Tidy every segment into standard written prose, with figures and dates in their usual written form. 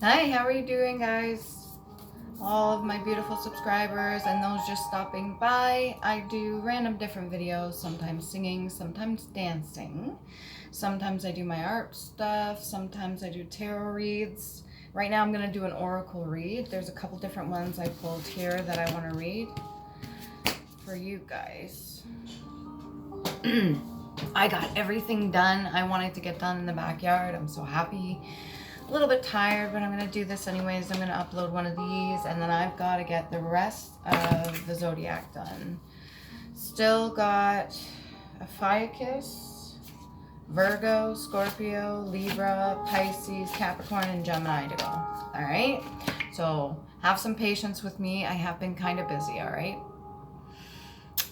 Hi, how are you doing, guys? All of my beautiful subscribers and those just stopping by. I do random different videos, sometimes singing, sometimes dancing. Sometimes I do my art stuff, sometimes I do tarot reads. Right now I'm going to do an oracle read. There's a couple different ones I pulled here that I want to read for you guys. I got everything done I wanted to get done in the backyard. I'm so happy. A little bit tired, but I'm going to do this anyways. I'm going to upload one of these, and then I've got to get the rest of the zodiac done. Still got a Ophiuchus, Virgo, Scorpio, Libra, Pisces, Capricorn, and Gemini to go. All right? So have some patience with me. I have been kind of busy, all right?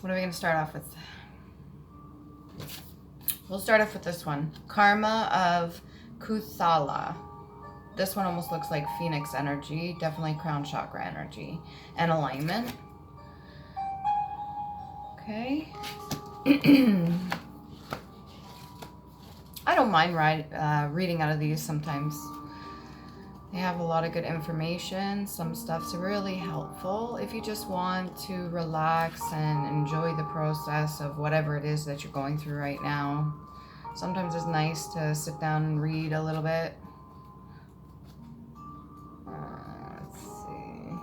What are we going to start off with? We'll start off with this one. Karma of Kutuhala. This one almost looks like Phoenix energy, definitely crown chakra energy, and alignment. Okay. I don't mind reading out of these sometimes. They have a lot of good information. Some stuff's really helpful if you just want to relax and enjoy the process of whatever it is that you're going through right now. Sometimes it's nice to sit down and read a little bit. Let's see.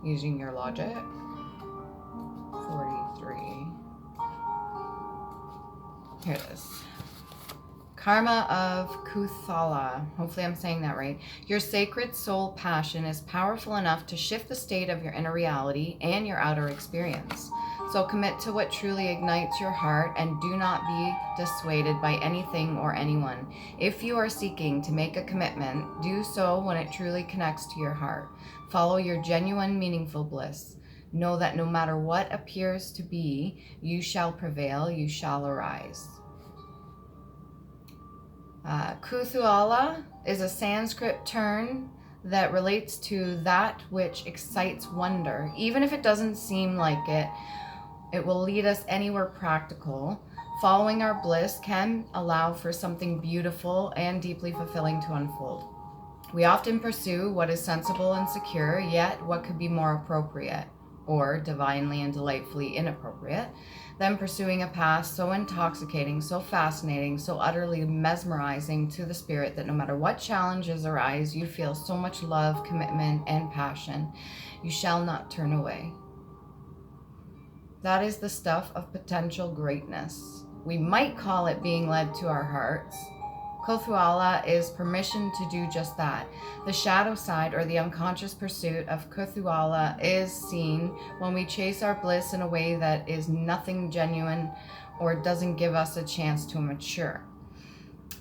Using your logic. 43. Here it is. Karma of Kutuhala. Hopefully I'm saying that right. Your sacred soul passion is powerful enough to shift the state of your inner reality and your outer experience. So commit to what truly ignites your heart and do not be dissuaded by anything or anyone. If you are seeking to make a commitment, do so when it truly connects to your heart. Follow your genuine, meaningful bliss. Know that no matter what appears to be, you shall prevail, you shall arise. Kutuhala is a Sanskrit term that relates to that which excites wonder. Even if it doesn't seem like it, it will lead us anywhere practical. Following our bliss can allow for something beautiful and deeply fulfilling to unfold. We often pursue what is sensible and secure, yet what could be more appropriate, or divinely and delightfully inappropriate, than pursuing a path so intoxicating, so fascinating, so utterly mesmerizing to the spirit that no matter what challenges arise, you feel so much love, commitment, and passion. You shall not turn away. That is the stuff of potential greatness. We might call it being led to our hearts. Kutuhala is permission to do just that. The shadow side, or the unconscious pursuit of Kutuhala, is seen when we chase our bliss in a way that is nothing genuine or doesn't give us a chance to mature.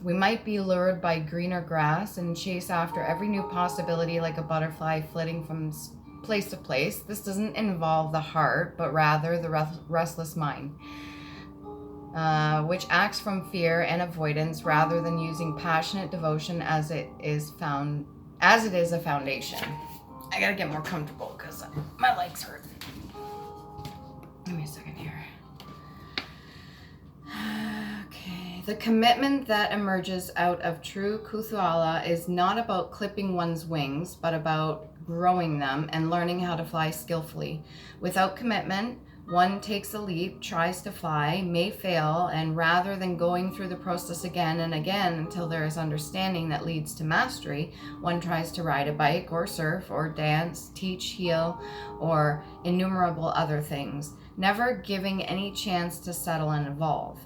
We might be lured by greener grass and chase after every new possibility like a butterfly flitting from place to place. This doesn't involve the heart, but rather the restless mind. Which acts from fear and avoidance rather than using passionate devotion as it is a foundation. I gotta get more comfortable because my legs hurt. Give me a second here. Okay. The commitment that emerges out of true Kutuhala is not about clipping one's wings, but about growing them and learning how to fly skillfully. Without commitment, one takes a leap, tries to fly, may fail, and rather than going through the process again and again until there is understanding that leads to mastery, one tries to ride a bike or surf or dance, teach, heal, or innumerable other things, never giving any chance to settle and evolve.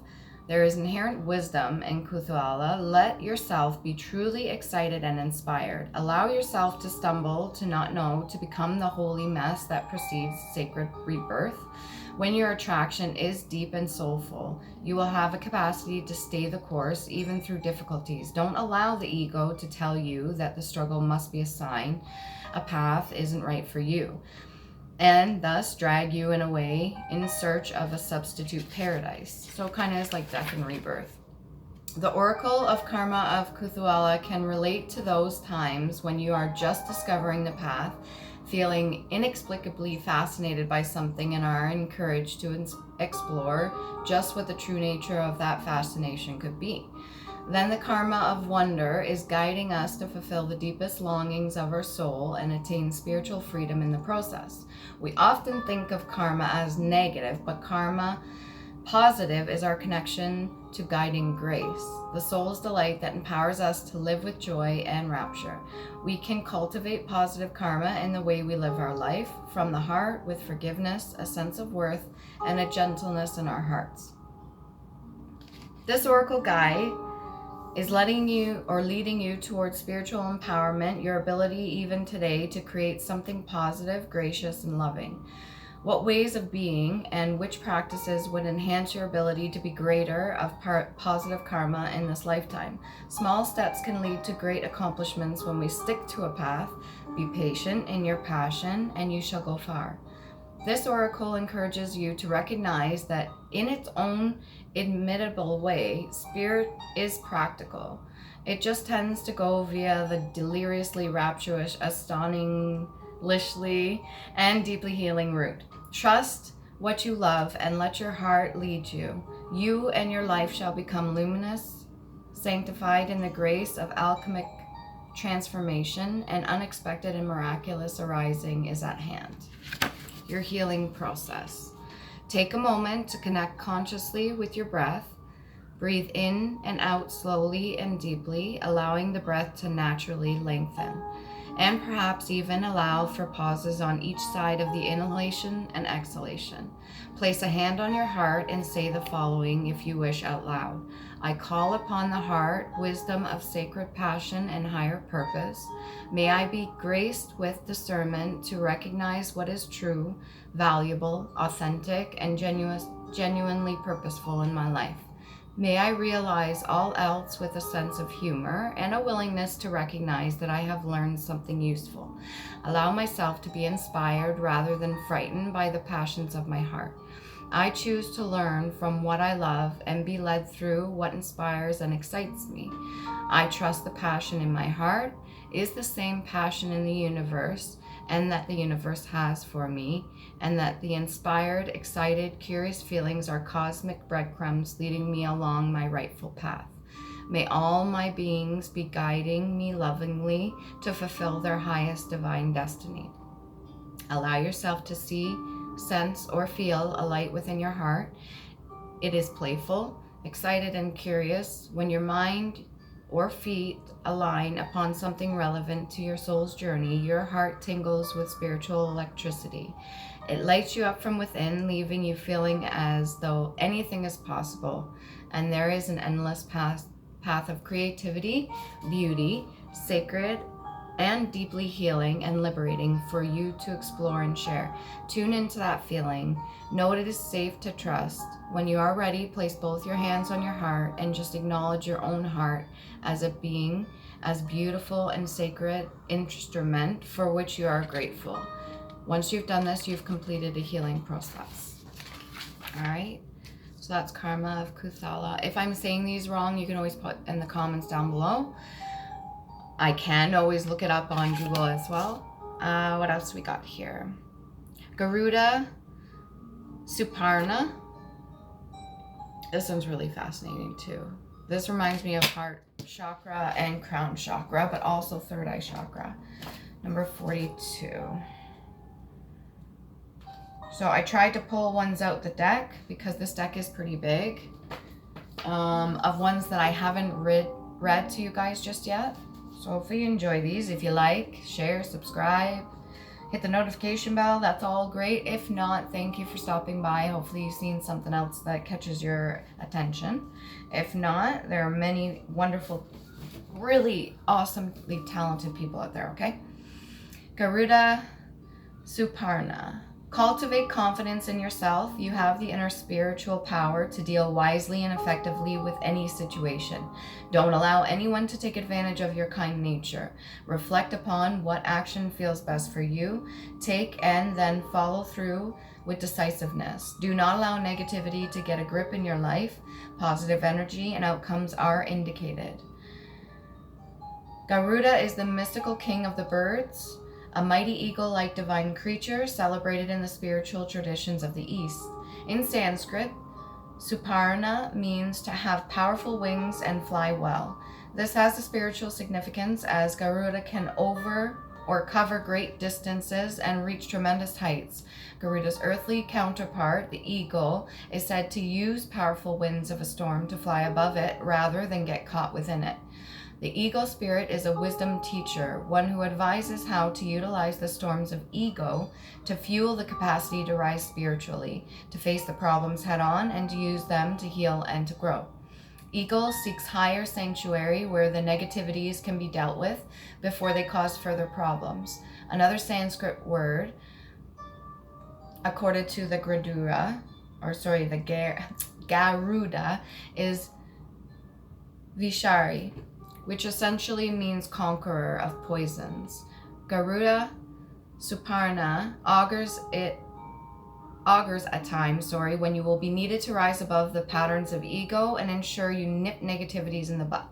There is inherent wisdom in Kutuhala. Let yourself be truly excited and inspired. Allow yourself to stumble, to not know, to become the holy mess that precedes sacred rebirth. When your attraction is deep and soulful, you will have a capacity to stay the course even through difficulties. Don't allow the ego to tell you that the struggle must be a sign a path isn't right for you, and thus drag you in a way in search of a substitute paradise. So kind of is like death and rebirth. The oracle of karma of Kutuhala can relate to those times when you are just discovering the path, feeling inexplicably fascinated by something and are encouraged to explore just what the true nature of that fascination could be. Then the karma of wonder is guiding us to fulfill the deepest longings of our soul and attain spiritual freedom in the process. We often think of karma as negative, but karma positive is our connection to guiding grace, the soul's delight that empowers us to live with joy and rapture. We can cultivate positive karma in the way we live our life, from the heart, with forgiveness, a sense of worth, and a gentleness in our hearts. This oracle guide is leading you towards spiritual empowerment, your ability even today to create something positive, gracious, and loving. What ways of being and which practices would enhance your ability to be greater of positive karma in this lifetime? Small steps can lead to great accomplishments when we stick to a path. Be patient in your passion, and you shall go far. This oracle encourages you to recognize that in its own inimitable way, spirit is practical. It just tends to go via the deliriously rapturous, astonishingly, and deeply healing route. Trust what you love and let your heart lead you. You and your life shall become luminous, sanctified in the grace of alchemic transformation, and unexpected and miraculous arising is at hand. Your healing process. Take a moment to connect consciously with your breath. Breathe in and out slowly and deeply, allowing the breath to naturally lengthen. And perhaps even allow for pauses on each side of the inhalation and exhalation. Place a hand on your heart and say the following if you wish out loud. I call upon the heart, wisdom of sacred passion and higher purpose. May I be graced with discernment to recognize what is true, valuable, authentic, and genuinely purposeful in my life. May I realize all else with a sense of humor and a willingness to recognize that I have learned something useful. Allow myself to be inspired rather than frightened by the passions of my heart. I choose to learn from what I love and be led through what inspires and excites me. I trust the passion in my heart is the same passion in the universe, and that the universe has for me, and that the inspired, excited, curious feelings are cosmic breadcrumbs leading me along my rightful path. May all my beings be guiding me lovingly to fulfill their highest divine destiny. Allow yourself to see, sense, or feel a light within your heart. It is playful, excited, and curious. When your mind or feet align upon something relevant to your soul's journey, your heart tingles with spiritual electricity. It lights you up from within, leaving you feeling as though anything is possible, and there is an endless path of creativity, beauty, sacred, and deeply healing and liberating for you to explore and share. Tune into that feeling. Know it is safe to trust. When you are ready, place both your hands on your heart and just acknowledge your own heart as a being, as beautiful and sacred instrument for which you are grateful. Once you've done this, you've completed a healing process. All right. So that's Karma of Kutuhala. If I'm saying these wrong, you can always put in the comments down below. I can always look it up on Google as well. What else we got here? Garuda Suparna. This one's really fascinating too. This reminds me of heart chakra and crown chakra, but also third eye chakra. Number 42. So I tried to pull ones out the deck because this deck is pretty big. Of ones that I haven't read to you guys just yet. So hopefully you enjoy these. If you like, share, subscribe, hit the notification bell. That's all great. If not, thank you for stopping by. Hopefully you've seen something else that catches your attention. If not, there are many wonderful, really awesomely talented people out there, okay? Garuda Suparna. Cultivate confidence in yourself. You have the inner spiritual power to deal wisely and effectively with any situation. Don't allow anyone to take advantage of your kind nature. Reflect upon what action feels best for you. Take and then follow through with decisiveness. Do not allow negativity to get a grip in your life. Positive energy and outcomes are indicated. Garuda is the mystical king of the birds, a mighty eagle-like divine creature celebrated in the spiritual traditions of the East. In Sanskrit, Suparna means to have powerful wings and fly well. This has a spiritual significance as Garuda can cover great distances and reach tremendous heights. Garuda's earthly counterpart, the eagle, is said to use powerful winds of a storm to fly above it rather than get caught within it. The eagle spirit is a wisdom teacher, one who advises how to utilize the storms of ego to fuel the capacity to rise spiritually, to face the problems head on, and to use them to heal and to grow. Eagle seeks higher sanctuary where the negativities can be dealt with before they cause further problems. Another Sanskrit word, according to the Garuda, is Vishari, which essentially means conqueror of poisons. Garuda Suparna augurs at times, when you will be needed to rise above the patterns of ego and ensure you nip negativities in the butt.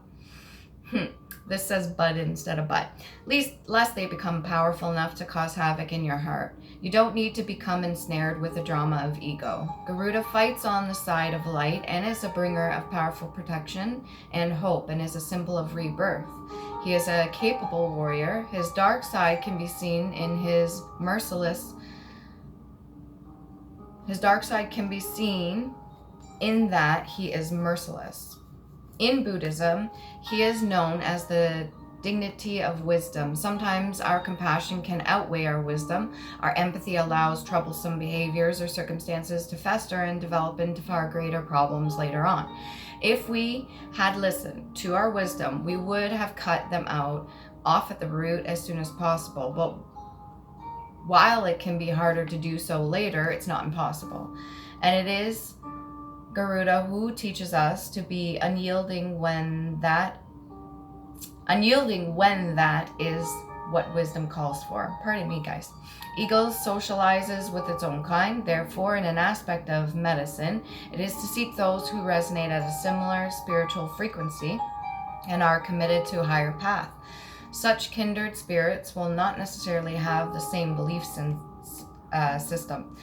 This says bud instead of butt. Lest they become powerful enough to cause havoc in your heart. You don't need to become ensnared with the drama of ego. Garuda fights on the side of light and is a bringer of powerful protection and hope and is a symbol of rebirth. He is a capable warrior. His dark side can be seen in his in that he is merciless. In Buddhism, he is known as the dignity of wisdom. Sometimes our compassion can outweigh our wisdom. Our empathy allows troublesome behaviors or circumstances to fester and develop into far greater problems later on. If we had listened to our wisdom, we would have cut them off at the root as soon as possible. But while it can be harder to do so later, it's not impossible. And it is Garuda who teaches us to be unyielding when that is what wisdom calls for. Pardon me, guys. Ego socializes with its own kind. Therefore, in an aspect of medicine, it is to seek those who resonate at a similar spiritual frequency and are committed to a higher path. Such kindred spirits will not necessarily have the same belief system.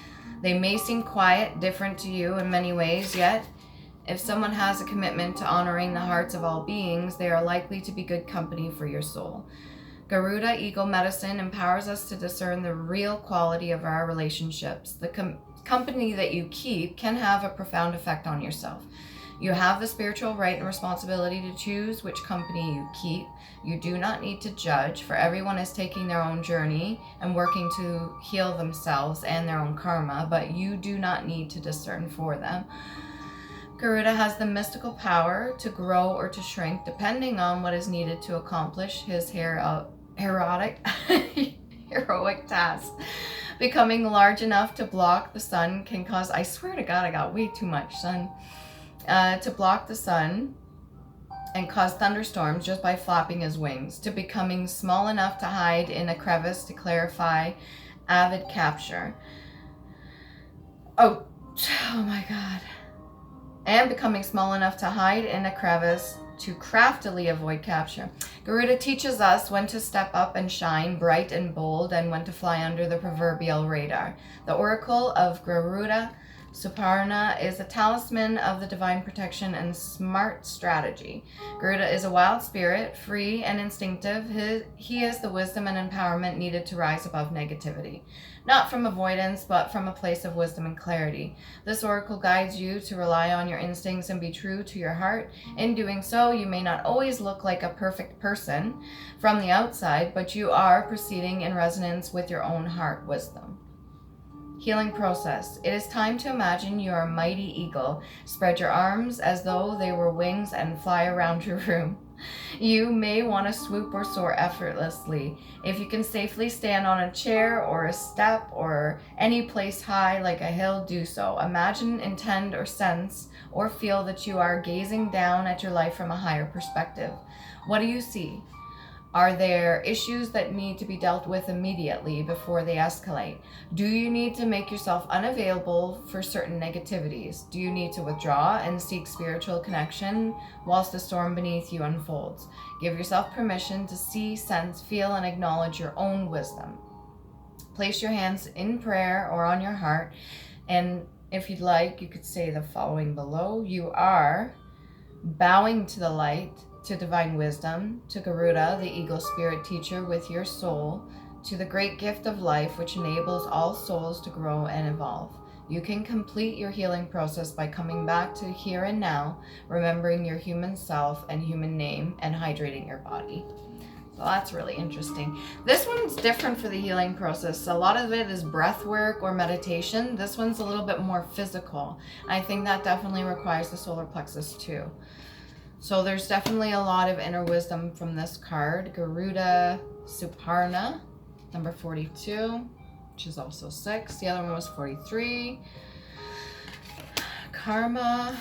They may seem quiet, different to you in many ways, yet if someone has a commitment to honoring the hearts of all beings, they are likely to be good company for your soul. Garuda Ego Medicine empowers us to discern the real quality of our relationships. The company that you keep can have a profound effect on yourself. You have the spiritual right and responsibility to choose which company you keep. You do not need to judge, for everyone is taking their own journey and working to heal themselves and their own karma, but you do not need to discern for them. Garuda has the mystical power to grow or to shrink depending on what is needed to accomplish his heroic task. Becoming large enough to block the sun can cause, I swear to God, I got way too much sun, to block the sun and cause thunderstorms just by flapping his wings, to becoming small enough to hide in a crevice to clarify avid capture. Oh my God. And becoming small enough to hide in a crevice to craftily avoid capture. Garuda teaches us when to step up and shine bright and bold and when to fly under the proverbial radar. The oracle of Garuda Suparna is a talisman of the divine protection and smart strategy. Garuda is a wild spirit, free and instinctive. He is the wisdom and empowerment needed to rise above negativity. Not from avoidance, but from a place of wisdom and clarity. This oracle guides you to rely on your instincts and be true to your heart. In doing so, you may not always look like a perfect person from the outside, but you are proceeding in resonance with your own heart wisdom. Healing process. It is time to imagine you are a mighty eagle. Spread your arms as though they were wings and fly around your room. You may want to swoop or soar effortlessly. If you can safely stand on a chair or a step or any place high like a hill, do so. Imagine, intend, or sense or feel that you are gazing down at your life from a higher perspective. What do you see? Are there issues that need to be dealt with immediately before they escalate? Do you need to make yourself unavailable for certain negativities? Do you need to withdraw and seek spiritual connection whilst the storm beneath you unfolds? Give yourself permission to see, sense, feel, and acknowledge your own wisdom. Place your hands in prayer or on your heart and If you'd like, you could say the following below. You are bowing to the light, to divine wisdom, to Garuda, the eagle spirit teacher with your soul, to the great gift of life which enables all souls to grow and evolve. You can complete your healing process by coming back to here and now, remembering your human self and human name, and hydrating your body. So that's really interesting. This one's different for the healing process. A lot of it is breath work or meditation. This one's a little bit more physical. I think that definitely requires the solar plexus too. So there's definitely a lot of inner wisdom from this card. Garuda Suparna, number 42, which is also 6. The other one was 43. Karma.